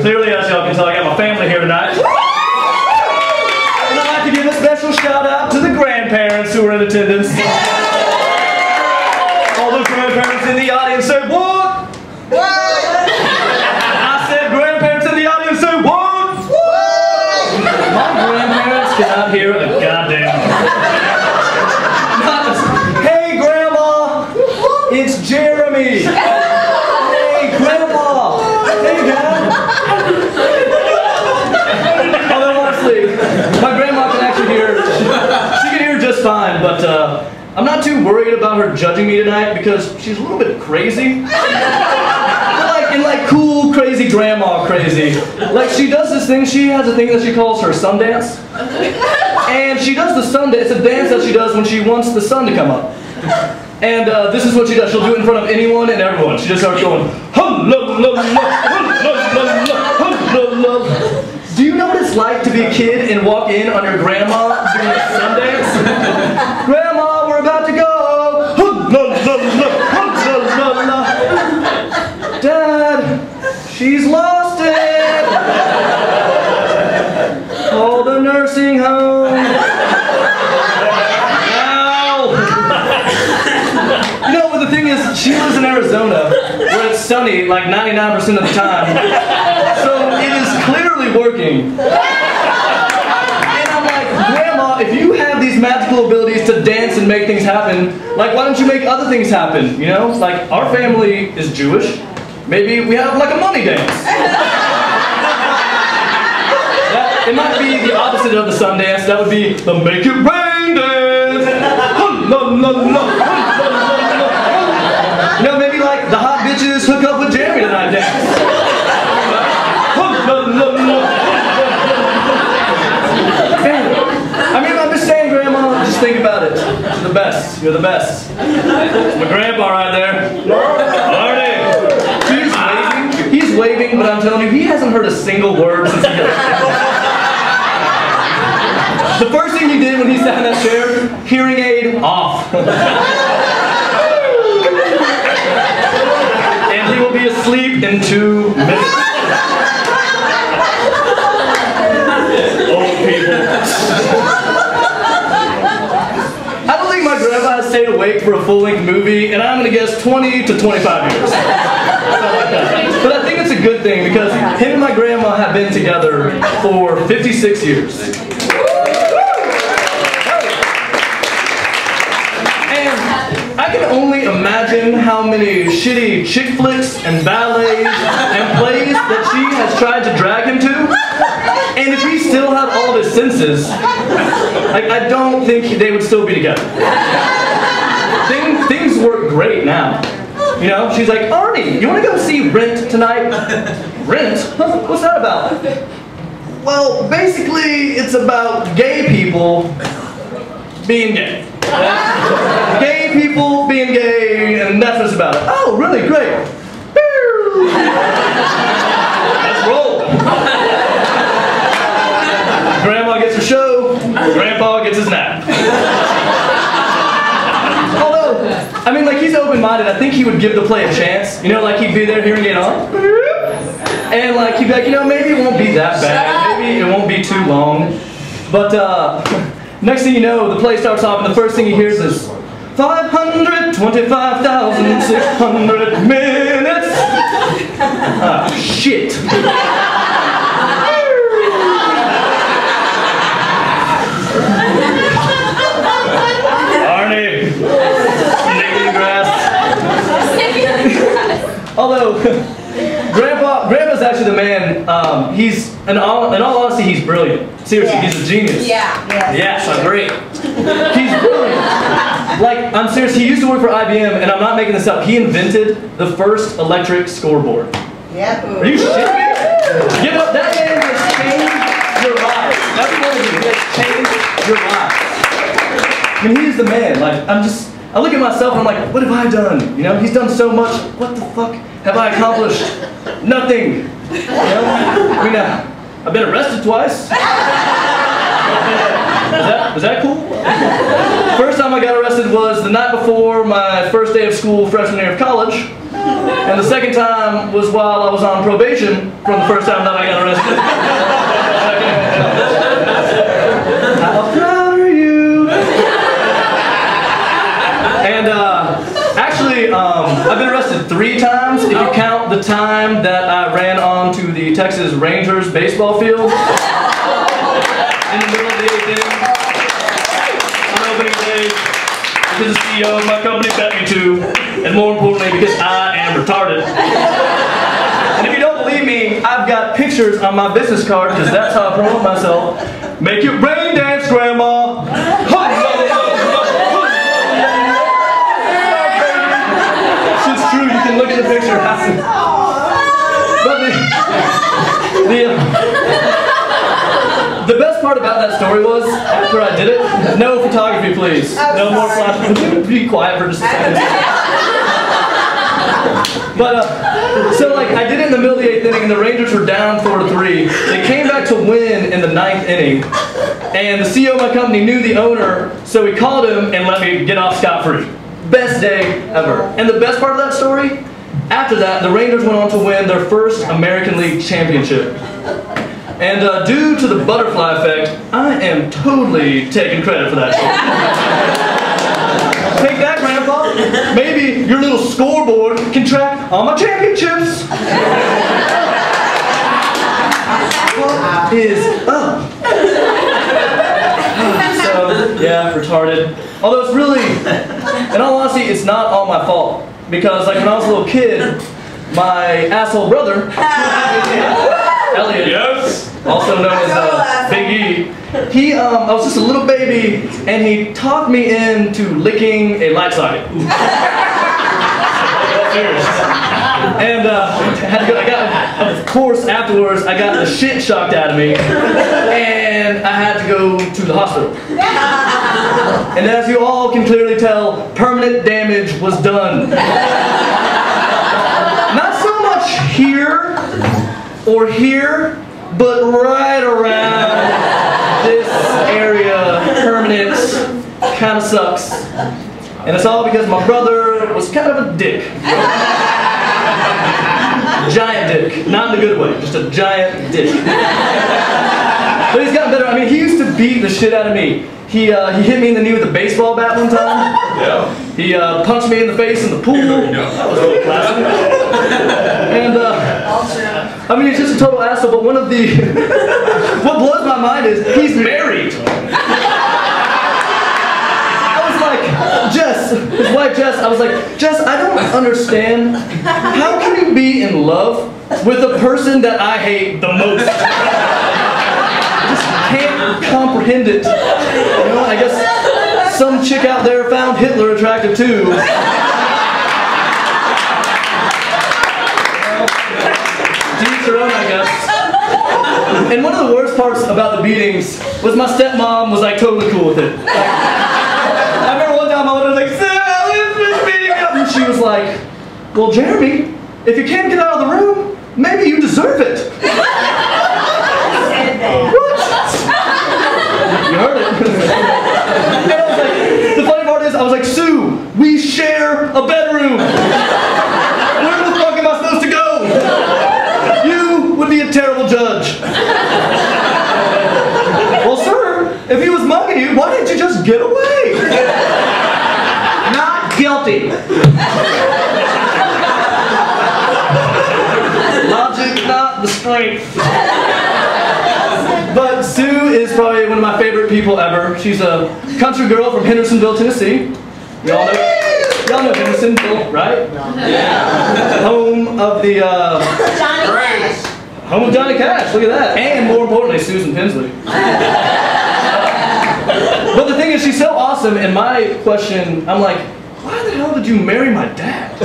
Clearly, as y'all can tell, I got my family here tonight. And I'd like to give a special shout out to the grandparents who are in attendance. All the grandparents in the audience say, what? What? I said grandparents in the audience say, what? What? My grandparents cannot hear a goddamn thing. Hey, Grandma, it's Jeremy. Hey, Grandpa. Hey, Dad. Although honestly, my grandma can actually hear. She can hear just fine, but I'm not too worried about her judging me tonight because she's a little bit crazy. Like cool, crazy grandma crazy. Like she does this thing, she has a thing that she calls her sun dance. And she does the sun dance, it's a dance that she does when she wants the sun to come up. And this is what she does, she'll do it in front of anyone and everyone. She just starts going, do you know what it's like to be a kid and walk in on your grandma doing a sun dance? Grandma, we're about to go. Dad, she's lost it. Call the nursing home. Ow. You know, but the thing is, she lives in Arizona, where it's sunny like 99% of the time. So it is clearly working. And I'm like, Grandma, if you have these magical abilities to dance and make things happen, like why don't you make other things happen, you know? Like our family is Jewish. Maybe we have like a money dance. It might be the opposite of the sun dance. That would be the make it rain dance. You know, maybe like the hot bitches hook up with Jeremy tonight dance. I mean, I'm just saying, Grandma, just think about it. You're the best. You're the best. My grandpa right there. Marty. He's waving, but I'm telling you, he hasn't heard a single word since he got The first thing he did when he sat in that chair, hearing aid off. And he will be asleep in 2 minutes. Old people. I don't think my grandpa has stayed awake for a full-length movie, and I'm going to guess 20 to 25 years. But I think it's a good thing because him and my grandma have been together for 56 years. And I can only imagine how many shitty chick flicks and ballets and plays that she has tried to drag him to. And if he still had all of his senses, like, I don't think they would still be together. Things work great now. You know, she's like, Arnie, you want to go see Rent tonight? Rent? What's that about? Well, basically, it's about gay people being gay. Gay people being gay, and that's what it's about. Oh, really? Great. Let's roll. Grandma gets her show, Grandpa gets his nap. I mean, like, he's open-minded. I think he would give the play a chance. You know, like, he'd be there hearing it on. And, like, he'd be like, you know, maybe it won't be that bad. Maybe it won't be too long. But, next thing you know, the play starts off, and the first thing he hears is 525,600 minutes. Ah, shit. Although, Grandpa's actually the man, he's, in all honesty, he's brilliant. Seriously, he's a genius. Yeah. Yes, I agree. He's brilliant. Like, I'm serious, he used to work for IBM, and I'm not making this up, he invented the first electric scoreboard. Yep. Are you shitting me? Give up, that man has changed your life. Everyone has changed your life. I mean, he's the man. Like, I look at myself and I'm like, what have I done? You know, he's done so much. What the fuck have I accomplished? Nothing. You know? I mean, I've been arrested twice. Was that cool? First time I got arrested was the night before my first day of school, freshman year of college. And the second time was while I was on probation from the first time that I got arrested. How proud are you? And actually, I've been arrested 3 times if you count the time that I ran onto the Texas Rangers baseball field in the middle of the 8th inning on opening day because the CEO of my company bet me to, and more importantly because I am retarded. And if you don't believe me, I've got pictures on my business card because that's how I promote myself. Make it rain dance, Grandma. It's true, you can look at the picture. But the best part about that story was, after I did it, no photography please. No more flash. Be quiet for just a second. But, so like, I did it in the middle of the 8th inning and the Rangers were down 4-3. They came back to win in the 9th inning. And the CEO of my company knew the owner, so he called him and let me get off scot-free. Best day ever. And the best part of that story, after that, the Rangers went on to win their first American League championship. And due to the butterfly effect, I am totally taking credit for that shit. Take that, Grandpa. Maybe your little scoreboard can track all my championships. What is up? So, yeah, retarded. Although it's really, in all honesty, it's not all my fault. Because like when I was a little kid, my asshole brother, Elliot, yes, also known as Big E, I was just a little baby, and he talked me into licking a light socket. And of course, afterwards, I got the shit shocked out of me, and I had to go to the hospital. And as you all can clearly tell, permanent damage was done. Not so much here or here, but right around this area. Permanent. Kind of sucks. And it's all because my brother was kind of a dick. Giant dick. Not in a good way, just a giant dick. But he's gotten better. I mean, he used to beat the shit out of me. He hit me in the knee with a baseball bat one time. Yeah. He punched me in the face in the pool. That was really classic. And I mean, he's just a total asshole. But one of the what blows my mind is he's married. I was like, Jess, his wife Jess. I was like, Jess, I don't understand. How can you be in love with the person that I hate the most? Can't comprehend it. You know, I guess some chick out there found Hitler attractive too. Well, each their own, I guess. And one of the worst parts about the beatings was my stepmom was like totally cool with it. Like, I remember one time I was like, "Let's beating me up," and she was like, "Well, Jeremy, if you can't get out of the room, maybe you deserve it." What? You heard it. And I was like, the funny part is, I was like, Sue, we share a bedroom. Where the fuck am I supposed to go? You would be a terrible judge. Well, sir, if he was mugging you, why didn't you just get away? Not guilty. Logic, not the strength. But Sue is probably one of my favorite people ever. She's a country girl from Hendersonville, Tennessee. Y'all know Hendersonville, right? Yeah. Home of the Johnny Cash. Home of Johnny Cash. Look at that. And more importantly, Susan Pensley. But the thing is, she's so awesome. And my question, I'm like, why the hell did you marry my dad?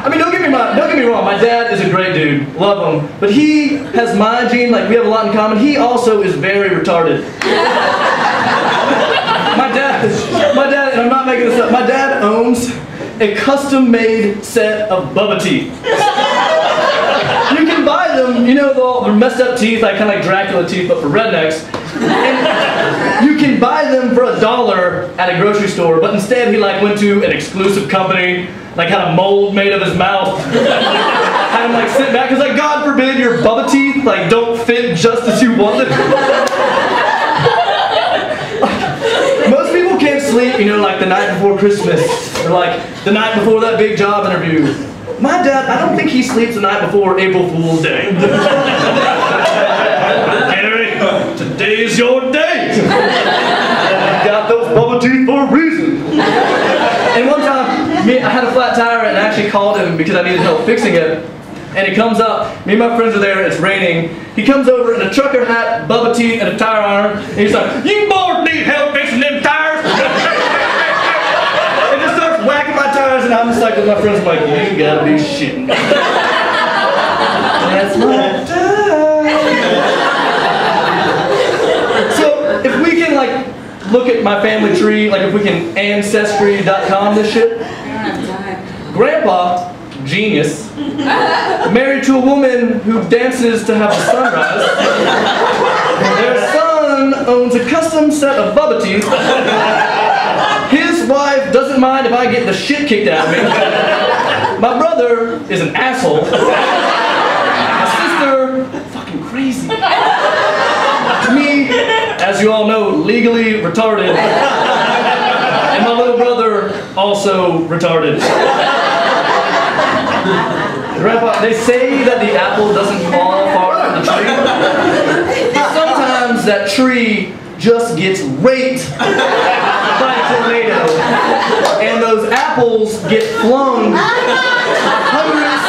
I mean, don't get me wrong, my dad is a great dude, love him, but he has my gene, like we have a lot in common. He also is very retarded. My dad, and I'm not making this up, my dad owns a custom-made set of Bubba teeth. You can buy them, you know, they're messed up teeth, like kind of like Dracula teeth, but for rednecks. And you can buy them for $1 at a grocery store, but instead he like went to an exclusive company like had a mold made of his mouth. Had him like sit back, because like God forbid your bubba teeth like don't fit just as you want them. Most people can't sleep, you know, like the night before Christmas, or like the night before that big job interview. My dad, I don't think he sleeps the night before April Fool's Day. Henry, today's your day. You got those bubba teeth for a reason. And one time, I had a flat tire and I actually called him because I needed help fixing it. And he comes up, me and my friends are there, it's raining. He comes over in a trucker hat, bubba teeth, and a tire iron, and he's like, "You boys need help fixing them tires?" And just starts whacking my tires, and I'm just like, with my friends, I'm like, "You gotta be shitting." That's my tire. So, if we can, like, look at my family tree, like if we can Ancestry.com this shit. Grandpa, genius, married to a woman who dances to have the sunrise. Their son owns a custom set of bubba teeth. His wife doesn't mind if I get the shit kicked out of me. My brother is an asshole. My sister, fucking crazy. Me, as you all know, legally retarded. And my little brother, also retarded. Grandpa, they say that the apple doesn't fall far from the tree. Sometimes that tree just gets raped by a tornado. And those apples get flung hundreds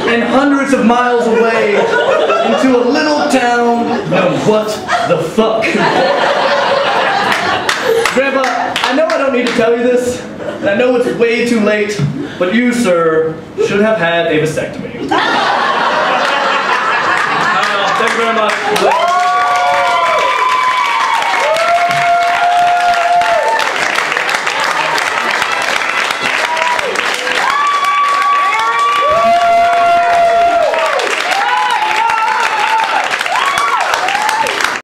and hundreds of miles away into a little town known what the fuck. Grandpa, I know I don't need to tell you this, and I know it's way too late, but you, sir, should have had a vasectomy. Thank you very much.